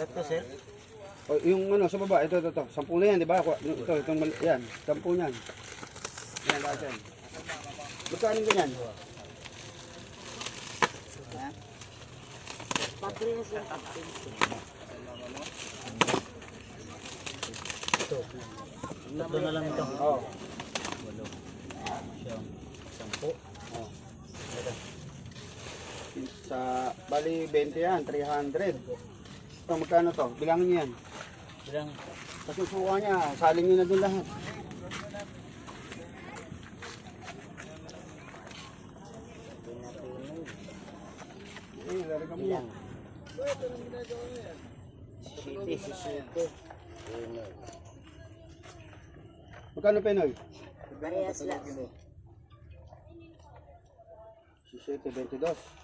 Tatlo, sir. O, yung ano, sa baba, ito. 10 na yan, di ba? Yan, 10 yan. Yan, lahat yan. Magkano ganyan? Ito. Tatlo na lang ito. Oo. 8, 10. Oh. Sa, bali, 20 yan, 300. Ito, magkano to? Bilangin niyo yan. Bilang Sa susuka niya, saling niyo na doon lahat. Larga mo yan. Sisito. Magkano Penoy? Parehas lang. 17, 22.